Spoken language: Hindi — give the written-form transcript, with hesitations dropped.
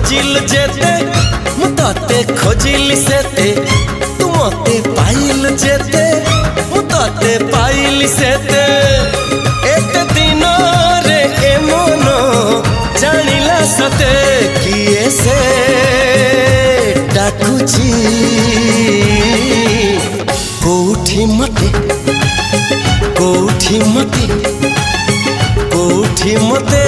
खोजिल जेते मुते खोजिल सेते तू मते पाइल जेते मुते पाइल सेते एते दिन रे ए मन जानिला सते किए से डाकुची कोठी मते कोठी मते कोठी मते